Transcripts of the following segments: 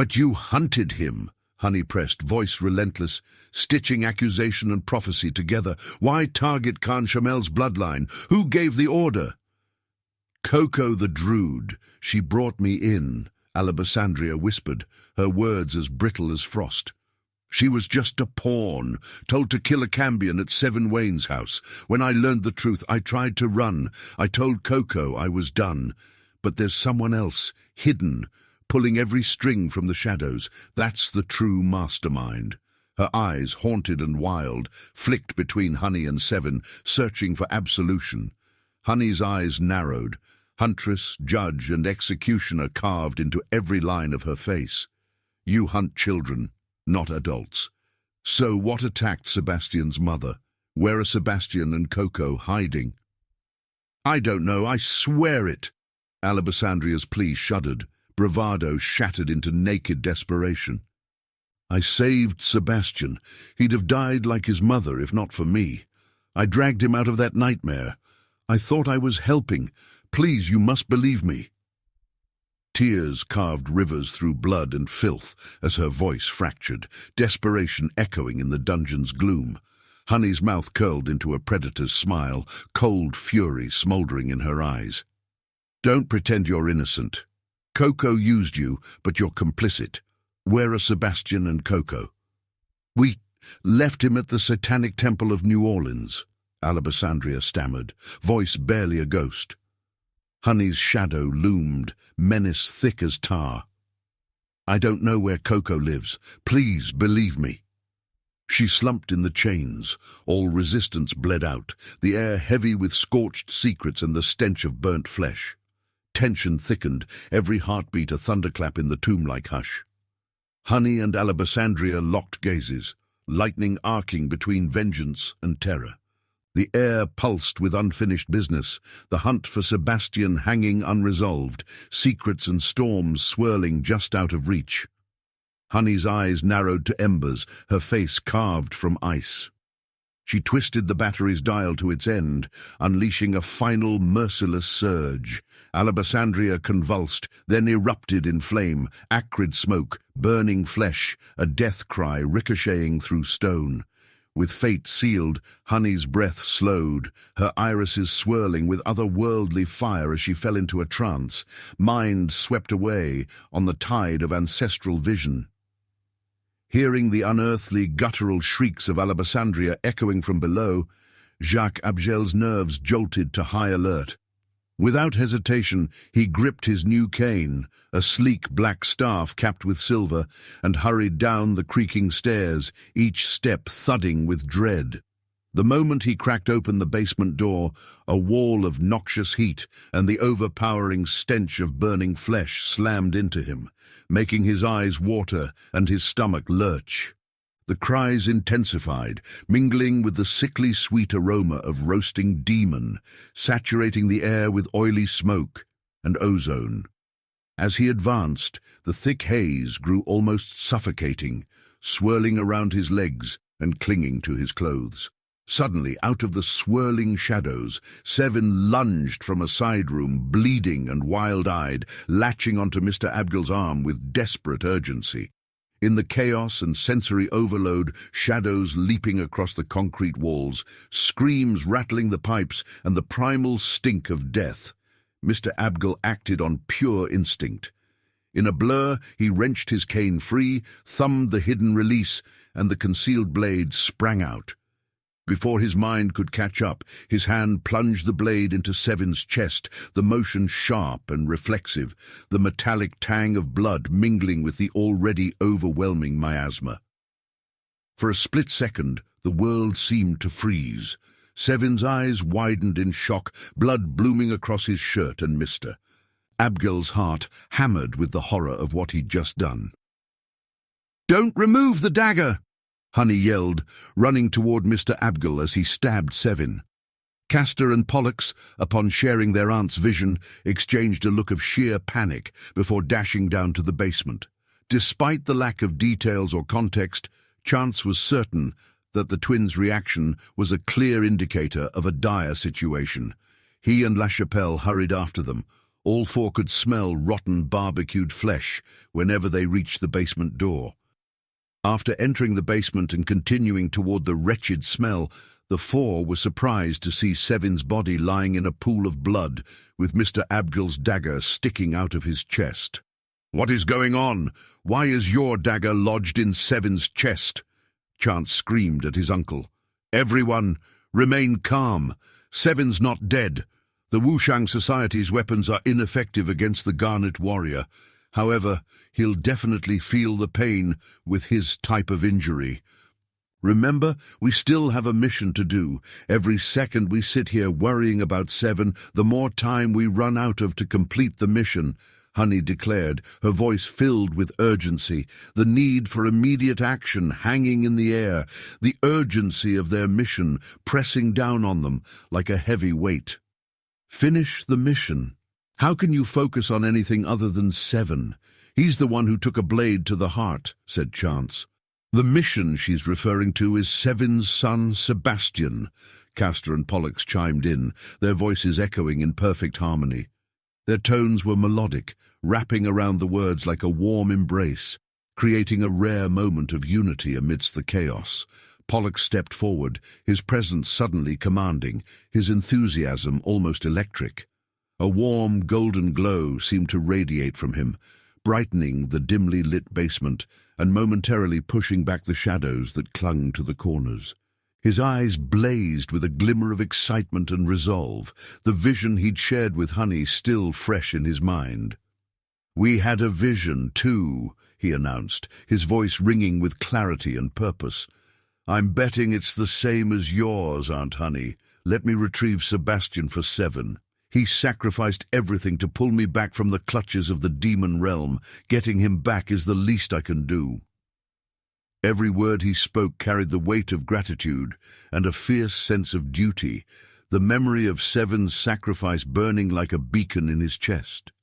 But you hunted him, Honey pressed, voice relentless, stitching accusation and prophecy together. Why target Khan Shamel's bloodline? Who gave the order? Cocoa the Drude. She brought me in, Alabasandria whispered, her words as brittle as frost. She was just a pawn, told to kill a Cambion at Sevyn Wayne's house. When I learned the truth, I tried to run. I told Cocoa I was done. But there's someone else, hidden, pulling every string from the shadows. That's the true mastermind. Her eyes, haunted and wild, flicked between Honey and Sevyn, searching for absolution. Honey's eyes narrowed, huntress, judge, and executioner carved into every line of her face. You hunt children, not adults. So what attacked Sebastian's mother? Where are Sebastian and Cocoa hiding? I don't know, I swear it. Alabasandria's plea shuddered, bravado shattered into naked desperation. I saved Sebastian. He'd have died like his mother if not for me. I dragged him out of that nightmare. I thought I was helping. Please, you must believe me. Tears carved rivers through blood and filth as her voice fractured, desperation echoing in the dungeon's gloom. Honey's mouth curled into a predator's smile, cold fury smouldering in her eyes. Don't pretend you're innocent. Cocoa used you, but you're complicit. Where are Sebastian and Cocoa? We left him at the Satanic Temple of New Orleans, Alabasandria stammered, voice barely a ghost. Honey's shadow loomed, menace thick as tar. I don't know where Cocoa lives. Please believe me. She slumped in the chains. All resistance bled out, the air heavy with scorched secrets and the stench of burnt flesh. Tension thickened, every heartbeat a thunderclap in the tomb-like hush. Honey and Alabasandria locked gazes, lightning arcing between vengeance and terror. The air pulsed with unfinished business, the hunt for Sebastian hanging unresolved, secrets and storms swirling just out of reach. Honey's eyes narrowed to embers, her face carved from ice. She twisted the battery's dial to its end, unleashing a final merciless surge. Alabasandria convulsed, then erupted in flame, acrid smoke, burning flesh, a death cry ricocheting through stone. With fate sealed, Honey's breath slowed, her irises swirling with otherworldly fire as she fell into a trance, mind swept away on the tide of ancestral vision. Hearing the unearthly, guttural shrieks of Alabasandria echoing from below, Jacques Abgel's nerves jolted to high alert. Without hesitation, he gripped his new cane, a sleek black staff capped with silver, and hurried down the creaking stairs, each step thudding with dread. The moment he cracked open the basement door, a wall of noxious heat and the overpowering stench of burning flesh slammed into him, making his eyes water and his stomach lurch. The cries intensified, mingling with the sickly sweet aroma of roasting demon, saturating the air with oily smoke and ozone. As he advanced, the thick haze grew almost suffocating, swirling around his legs and clinging to his clothes. Suddenly, out of the swirling shadows, Sevyn lunged from a side room, bleeding and wild-eyed, latching onto Mr. Abgel's arm with desperate urgency. In the chaos and sensory overload, shadows leaping across the concrete walls, screams rattling the pipes, and the primal stink of death, Mr. Abgel acted on pure instinct. In a blur, he wrenched his cane free, thumbed the hidden release, and the concealed blade sprang out. Before his mind could catch up, his hand plunged the blade into Sevyn's chest, the motion sharp and reflexive, the metallic tang of blood mingling with the already overwhelming miasma. For a split second, the world seemed to freeze. Sevyn's eyes widened in shock, blood blooming across his shirt and mister. Abgel's heart hammered with the horror of what he'd just done. "Don't remove the dagger!" Honey yelled, running toward Mr. Abgel as he stabbed Sevyn. Castor and Pollux, upon sharing their aunt's vision, exchanged a look of sheer panic before dashing down to the basement. Despite the lack of details or context, Chance was certain that the twins' reaction was a clear indicator of a dire situation. He and La Chapelle hurried after them, All four could smell rotten barbecued flesh whenever they reached the basement door. After entering the basement and continuing toward the wretched smell, the four were surprised to see Sevyn's body lying in a pool of blood, with Mr. Abgel's dagger sticking out of his chest. "What is going on? Why is your dagger lodged in Sevyn's chest?" Chance screamed at his uncle. "Everyone, remain calm. Sevyn's not dead. The Wushang Society's weapons are ineffective against the Garnet warrior. However, he'll definitely feel the pain with his type of injury. Remember, we still have a mission to do. Every second we sit here worrying about Sevyn, the more time we run out of to complete the mission," Honey declared, her voice filled with urgency, the need for immediate action hanging in the air, the urgency of their mission pressing down on them like a heavy weight. "Finish the mission. How can you focus on anything other than Sevyn? He's the one who took a blade to the heart," said Chance. "The mission she's referring to is Sevyn's son, Sebastian," Castor and Pollux chimed in, their voices echoing in perfect harmony. Their tones were melodic, wrapping around the words like a warm embrace, creating a rare moment of unity amidst the chaos. Pollux stepped forward, his presence suddenly commanding, his enthusiasm almost electric. A warm, golden glow seemed to radiate from him, brightening the dimly lit basement and momentarily pushing back the shadows that clung to the corners. His eyes blazed with a glimmer of excitement and resolve, the vision he'd shared with Honey still fresh in his mind. "We had a vision, too," he announced, his voice ringing with clarity and purpose. "I'm betting it's the same as yours, Aunt Honey. Let me retrieve Sebastian for Sevyn. He sacrificed everything to pull me back from the clutches of the demon realm. Getting him back is the least I can do." Every word he spoke carried the weight of gratitude and a fierce sense of duty, the memory of Sevyn's sacrifice burning like a beacon in his chest.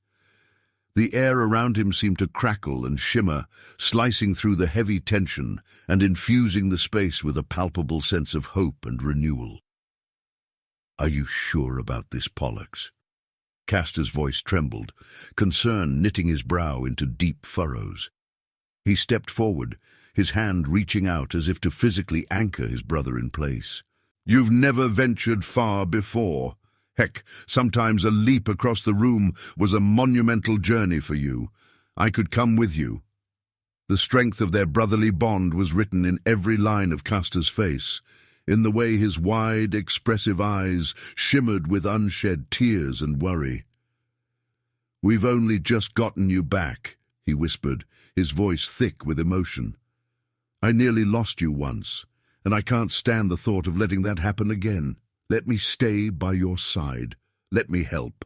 The air around him seemed to crackle and shimmer, slicing through the heavy tension and infusing the space with a palpable sense of hope and renewal. "Are you sure about this, Pollux?" Castor's voice trembled, concern knitting his brow into deep furrows. He stepped forward, his hand reaching out as if to physically anchor his brother in place. "You've never ventured far before. Heck, sometimes a leap across the room was a monumental journey for you. I could come with you." The strength of their brotherly bond was written in every line of Castor's face, in the way his wide, expressive eyes shimmered with unshed tears and worry. "We've only just gotten you back," he whispered, his voice thick with emotion. "I nearly lost you once, and I can't stand the thought of letting that happen again. Let me stay by your side. Let me help."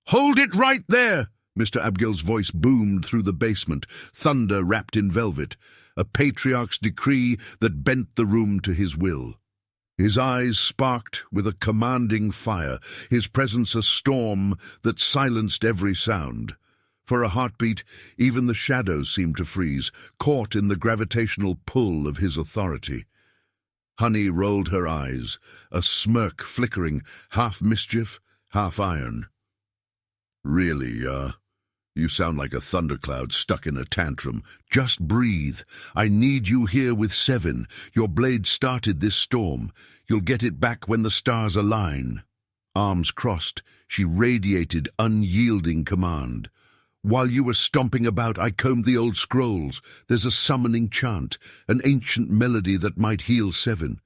"Hold it right there!" Mr. Abgel's voice boomed through the basement, thunder wrapped in velvet, a patriarch's decree that bent the room to his will. His eyes sparked with a commanding fire, his presence a storm that silenced every sound. For a heartbeat, even the shadows seemed to freeze, caught in the gravitational pull of his authority. Honey rolled her eyes, a smirk flickering, half mischief, half iron. "Really, you sound like a thundercloud stuck in a tantrum. Just breathe. I need you here with Sevyn. Your blade started this storm. You'll get it back when the stars align." Arms crossed, she radiated unyielding command. "While you were stomping about, I combed the old scrolls. There's a summoning chant, an ancient melody that might heal Sevyn.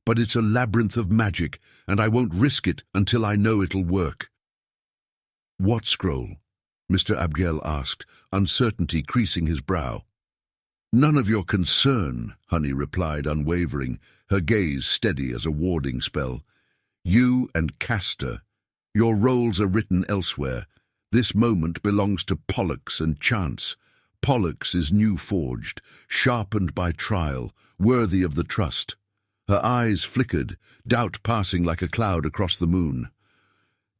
But it's a labyrinth of magic, and I won't risk it until I know it'll work." "What scroll?" Mr. Abgel asked, uncertainty creasing his brow. "None of your concern," Honey replied, unwavering, her gaze steady as a warding spell. "You and Castor, your roles are written elsewhere. This moment belongs to Pollux and Chance. Pollux is new-forged, sharpened by trial, worthy of the trust." Her eyes flickered, doubt passing like a cloud across the moon.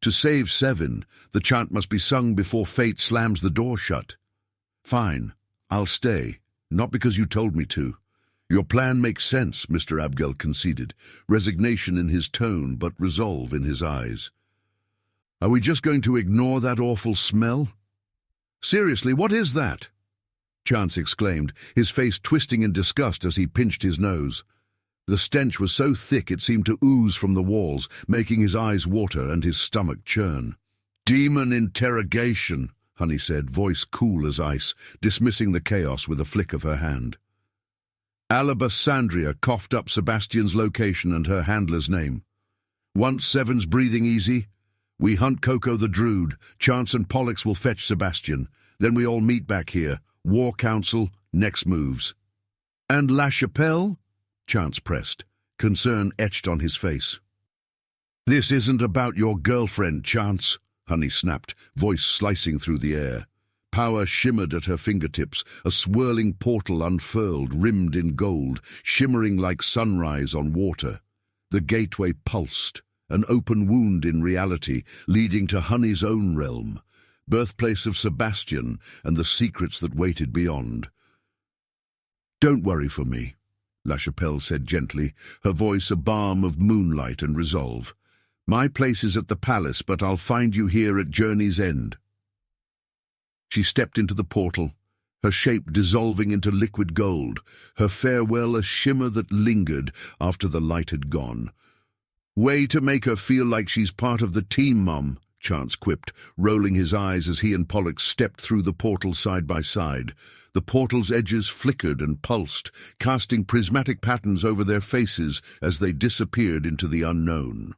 "To save Sevyn, the chant must be sung before fate slams the door shut." "Fine, I'll stay, not because you told me to." "Your plan makes sense," Mr. Abgel conceded, resignation in his tone but resolve in his eyes. Are we just going to ignore that awful smell? Seriously, what is that? Chance exclaimed, his face twisting in disgust as he pinched his nose. The stench was so thick it seemed to ooze from the walls, making his eyes water and his stomach churn. Demon interrogation, Honey said, voice cool as ice, dismissing the chaos with a flick of her hand. Alabasandria coughed up Sebastian's location and her handler's name. Once Sevyn's breathing easy, we hunt Cocoa the Drude. Chance and Pollux will fetch Sebastian. Then we all meet back here. War Council, next moves. And La Chapelle? Chance pressed, concern etched on his face. This isn't about your girlfriend, Chance, Honey snapped, voice slicing through the air. Power shimmered at her fingertips, a swirling portal unfurled, rimmed in gold, shimmering like sunrise on water. The gateway pulsed, an open wound in reality, leading to Honey's own realm, birthplace of Sebastian and the secrets that waited beyond. Don't worry for me, La Chapelle said gently, her voice a balm of moonlight and resolve. My place is at the palace, but I'll find you here at journey's end. She stepped into the portal, her shape dissolving into liquid gold, her farewell a shimmer that lingered after the light had gone. Way to make her feel like she's part of the team, Mum, Chance quipped, rolling his eyes as he and Pollux stepped through the portal side by side. The portal's edges flickered and pulsed, casting prismatic patterns over their faces as they disappeared into the unknown.